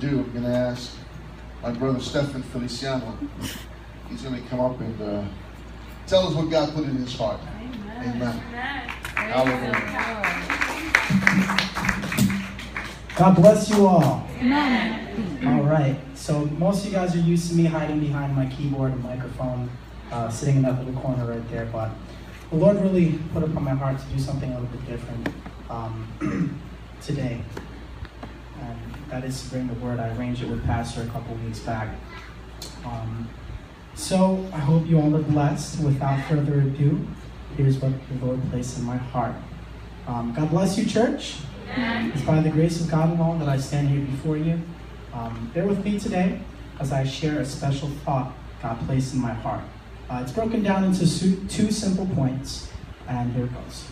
ado, I'm going to ask my brother Feliciano. He's going to come up and tell us what God put in his heart. Amen. Hallelujah. God bless you all. Amen. All right. So most of you guys are used to me hiding behind my keyboard and microphone, sitting in that little corner right there. But the Lord really put it upon my heart to do something a little bit different today. And that is to bring the word. I arranged it with Pastor a couple weeks back. So I hope you all are blessed. Without further ado, here's what the Lord placed in my heart. God bless you, church. It's by the grace of God and all that I stand here before you. Bear with me today as I share a special thought God placed in my heart. It's broken down into two simple points, and here it goes.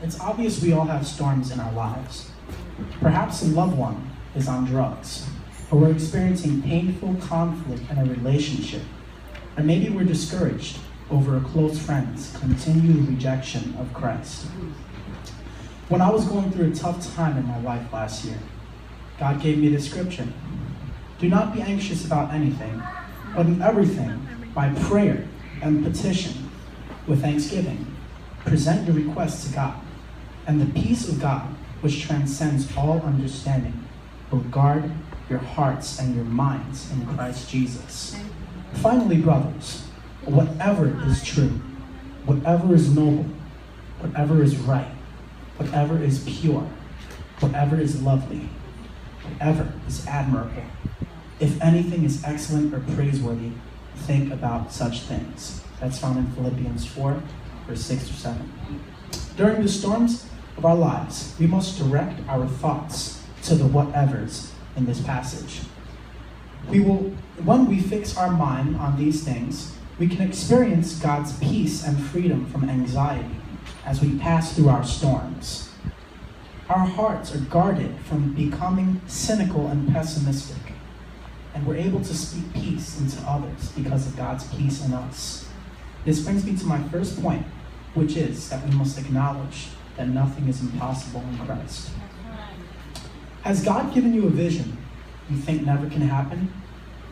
It's obvious we all have storms in our lives. Perhaps a loved one is on drugs, or we're experiencing painful conflict in a relationship, or maybe we're discouraged over a close friend's continued rejection of Christ. When I was going through a tough time in my life last year, God gave me this scripture. Do not be anxious about anything, but in everything, by prayer and petition, with thanksgiving, present your requests to God, and the peace of God, which transcends all understanding, will guard your hearts and your minds in Christ Jesus. Finally, brothers, whatever is true, whatever is noble, whatever is right, whatever is pure, whatever is lovely, whatever is admirable, if anything is excellent or praiseworthy, think about such things. That's found in Philippians 4, verse 6 to 7. During the storms of our lives, we must direct our thoughts to the whatevers in this passage. When we fix our mind on these things, we can experience God's peace and freedom from anxiety as we pass through our storms. Our hearts are guarded from becoming cynical and pessimistic, and we're able to speak peace into others because of God's peace in us. This brings me to my first point, which is that we must acknowledge that nothing is impossible in Christ. Has God given you a vision you think never can happen?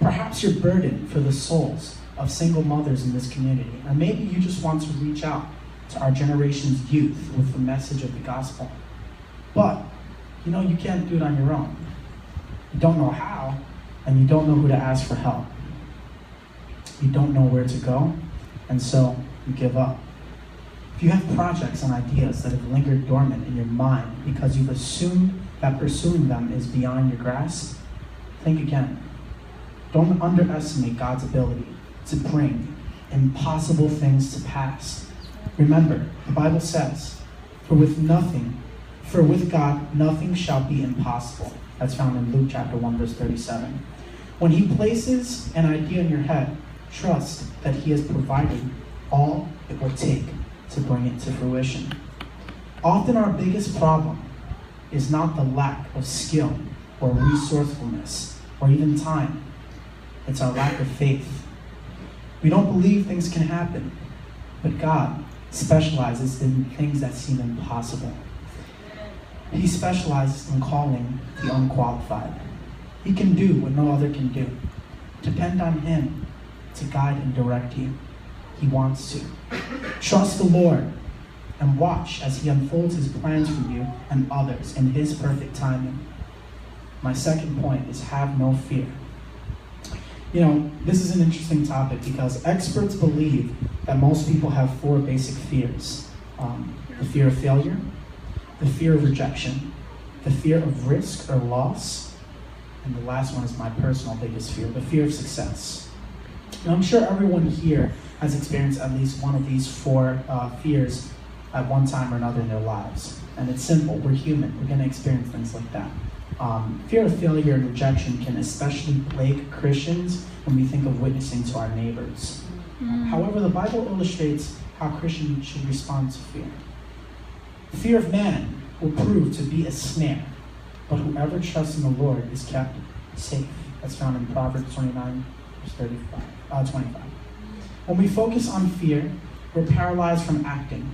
Perhaps you're burdened for the souls of single mothers in this community, or maybe you just want to reach out to our generation's youth with the message of the gospel. But, you can't do it on your own. You don't know how, and you don't know who to ask for help. You don't know where to go, and so you give up. If you have projects and ideas that have lingered dormant in your mind because you've assumed that pursuing them is beyond your grasp, think again. Don't underestimate God's ability to bring impossible things to pass. Remember, the Bible says, for with God, nothing shall be impossible. That's found in Luke chapter 1, verse 37. When he places an idea in your head, trust that he has provided all it will take to bring it to fruition. Often our biggest problem is not the lack of skill or resourcefulness or even time. It's our lack of faith. We don't believe things can happen, but God specializes in things that seem impossible. He specializes in calling the unqualified. He can do what no other can do. Depend on him to guide and direct you. He wants to. Trust the Lord and watch as he unfolds his plans for you and others in his perfect timing. My second point is have no fear. This is an interesting topic because experts believe that most people have four basic fears. The fear of failure, the fear of rejection, the fear of risk or loss, and the last one is my personal biggest fear, the fear of success. And I'm sure everyone here has experienced at least one of these four fears at one time or another in their lives. And it's simple, we're human, we're going to experience things like that. Fear of failure and rejection can especially plague Christians when we think of witnessing to our neighbors. However, the Bible illustrates how Christians should respond to fear. Fear of man will prove to be a snare, but whoever trusts in the Lord is kept safe. That's found in Proverbs 29, verse 25. When we focus on fear, we're paralyzed from acting.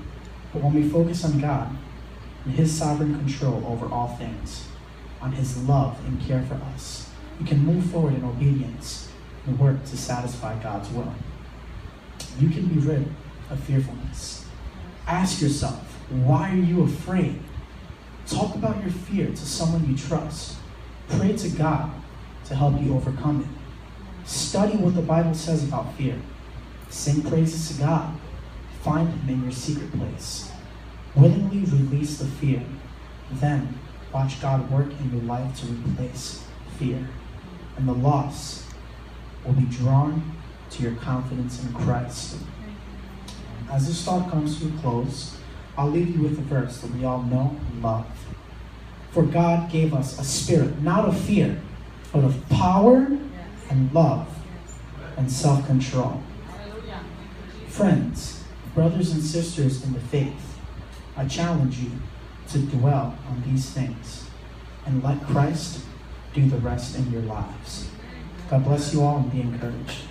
But when we focus on God and his sovereign control over all things, on his love and care for us, you can move forward in obedience and work to satisfy God's will. You can be rid of fearfulness. Ask yourself, why are you afraid? Talk about your fear to someone you trust. Pray to God to help you overcome it. Study what the Bible says about fear. Sing praises to God. Find Him in your secret place. Willingly release the fear. Then watch God work in your life to replace fear. And the loss will be drawn to your confidence in Christ. As this thought comes to a close, I'll leave you with a verse that we all know and love. For God gave us a spirit, not of fear, but of power and love and self-control. Friends, brothers and sisters in the faith, I challenge you to dwell on these things and let Christ do the rest in your lives. God bless you all and be encouraged.